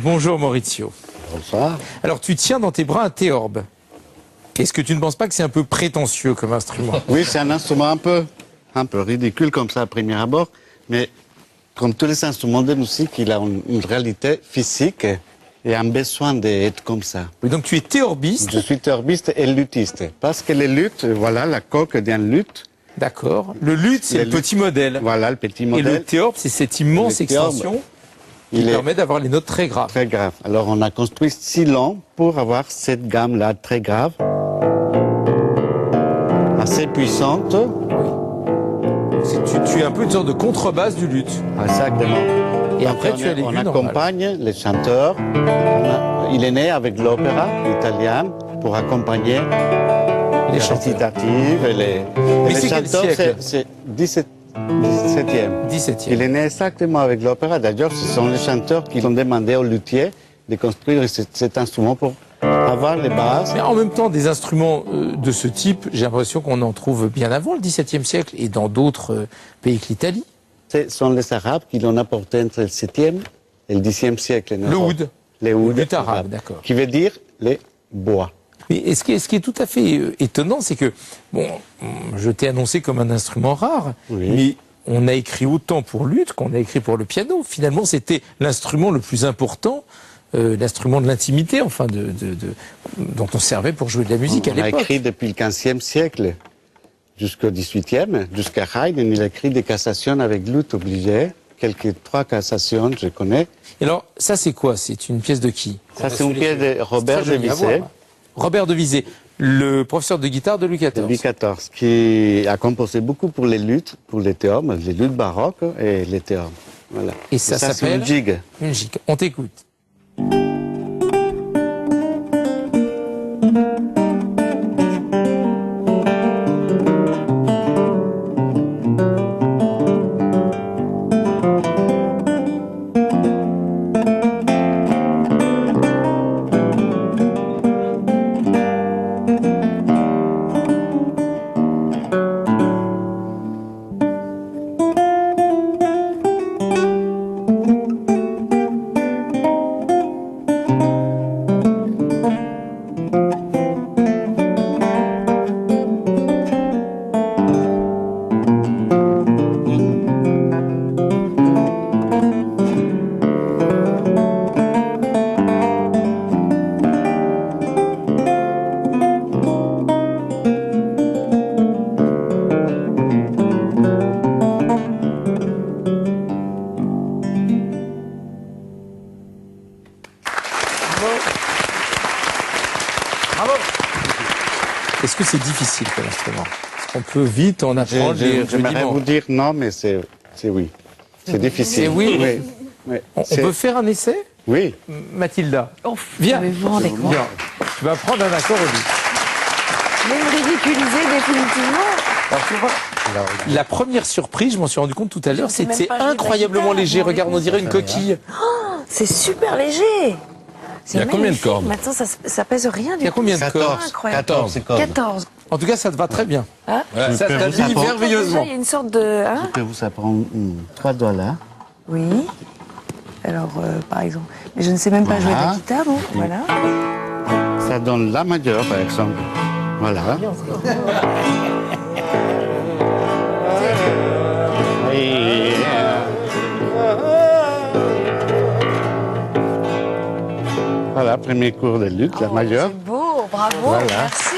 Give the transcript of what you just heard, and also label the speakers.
Speaker 1: Bonjour Maurizio.
Speaker 2: Bonsoir.
Speaker 1: Alors tu tiens dans tes bras un théorbe. Est-ce que tu ne penses pas que c'est un peu prétentieux comme instrument?
Speaker 2: Oui, c'est un instrument un peu ridicule comme ça à premier abord, mais comme tous les instruments de musique, il a une réalité physique et un besoin d'être comme ça.
Speaker 1: Oui, donc tu es théorbiste.
Speaker 2: Je suis théorbiste et luthiste, parce que les luttes, voilà la coque d'un luth.
Speaker 1: D'accord. Le luth, c'est le petit modèle.
Speaker 2: Voilà le petit
Speaker 1: Et
Speaker 2: modèle.
Speaker 1: le théorbe, c'est cette immense
Speaker 2: Le théorbe,
Speaker 1: extension qui
Speaker 2: il est
Speaker 1: permet d'avoir les notes très graves.
Speaker 2: très grave. Alors on a construit 6 longs pour avoir cette gamme-là très grave, assez puissante.
Speaker 1: Tu es un peu une sorte de contrebasse du luth.
Speaker 2: Exactement.
Speaker 1: Et après, tu as l'aigu
Speaker 2: on
Speaker 1: normal.
Speaker 2: accompagne les chanteurs. Il est né avec l'opéra italien pour accompagner
Speaker 1: Les
Speaker 2: les
Speaker 1: chanteurs.
Speaker 2: récitatives et les
Speaker 1: c'est quel
Speaker 2: chanteurs.
Speaker 1: siècle?
Speaker 2: C'est 17e.
Speaker 1: 17e.
Speaker 2: Il est né exactement avec l'opéra. D'ailleurs, ce sont les chanteurs qui ont demandé au luthier de construire cet instrument pour avoir les bases.
Speaker 1: Mais en même temps, des instruments de ce type, j'ai l'impression qu'on en trouve bien avant le XVIIe siècle et dans d'autres pays que l'Italie.
Speaker 2: Ce sont les Arabes qui l'ont apporté entre le 7e et le 10e siècle.
Speaker 1: Le oud.
Speaker 2: Les ouds.
Speaker 1: Le luth arabe, d'accord.
Speaker 2: Qui veut dire les bois.
Speaker 1: Mais ce qui est tout à fait étonnant, c'est que, bon, je t'ai annoncé comme un instrument rare,
Speaker 2: Oui.
Speaker 1: mais on a écrit autant pour luth qu'on a écrit pour le piano. Finalement, c'était l'instrument le plus important, l'instrument de l'intimité, enfin, dont on servait pour jouer de la musique à
Speaker 2: On a
Speaker 1: l'époque.
Speaker 2: écrit depuis le 15e siècle jusqu'au 18e, jusqu'à Haydn, il a écrit des cassations avec luth obligé. Quelques 3 cassations, je connais.
Speaker 1: Et alors, ça c'est quoi? C'est une pièce de qui?
Speaker 2: Ça, c'est une pièce de Robert
Speaker 1: C'est très
Speaker 2: de
Speaker 1: joli à
Speaker 2: Visé,
Speaker 1: voir. Robert de Visé, le professeur de guitare de Louis
Speaker 2: de
Speaker 1: XIV.
Speaker 2: Louis XIV, qui a composé beaucoup pour les luths, pour les théorbes, les luths baroques et les théorbes. Voilà.
Speaker 1: Et ça
Speaker 2: c'est
Speaker 1: s'appelle
Speaker 2: une gigue.
Speaker 1: Une gigue. On t'écoute. Bravo. Est-ce que c'est difficile comme instrument? Est-ce qu'on peut vite en apprendre les
Speaker 2: J'aimerais
Speaker 1: rudiments?
Speaker 2: vous dire non, mais c'est oui. C'est difficile.
Speaker 1: C'est oui.
Speaker 2: Oui.
Speaker 1: On
Speaker 2: C'est-
Speaker 1: peut faire un essai?
Speaker 2: Oui.
Speaker 1: Mathilda,
Speaker 3: Oh,
Speaker 1: viens.
Speaker 3: mais vous vous rendez compte?
Speaker 1: Viens. Tu vas prendre un accord au luth.
Speaker 3: Mais me ridiculiser définitivement.
Speaker 1: Alors, tu vois, la première surprise, je m'en suis rendu compte tout à l'heure, c'est que
Speaker 3: même
Speaker 1: c'est
Speaker 3: pas jouer de la
Speaker 1: incroyablement
Speaker 3: guitare,
Speaker 1: léger.
Speaker 3: vous vous
Speaker 1: Regarde, on
Speaker 3: rendez
Speaker 1: dirait une coquille.
Speaker 3: C'est super léger.
Speaker 4: Il y a combien de cordes?
Speaker 3: Maintenant, ça pèse rien du
Speaker 1: Il y a
Speaker 3: tout.
Speaker 1: combien de
Speaker 2: 14.
Speaker 1: cordes?
Speaker 3: Incroyable.
Speaker 2: 14 cordes.
Speaker 3: 14.
Speaker 1: En tout cas, ça te va très bien.
Speaker 3: Hein
Speaker 1: Ça
Speaker 2: peux vous
Speaker 1: t'habille
Speaker 2: apprendre.
Speaker 1: merveilleusement.
Speaker 3: Déjà, il y a une sorte de... Hein
Speaker 2: Je peux vous apprendre 3 doigts là.
Speaker 3: Oui. Alors, par exemple... Mais je ne sais même pas jouer de la
Speaker 2: Voilà.
Speaker 3: guitare, bon. Voilà.
Speaker 2: Ça donne la majeure, par exemple. Voilà. Et, voilà, premier cours de lutte, la majeure.
Speaker 3: C'est beau, bravo,
Speaker 2: Voilà.
Speaker 3: merci.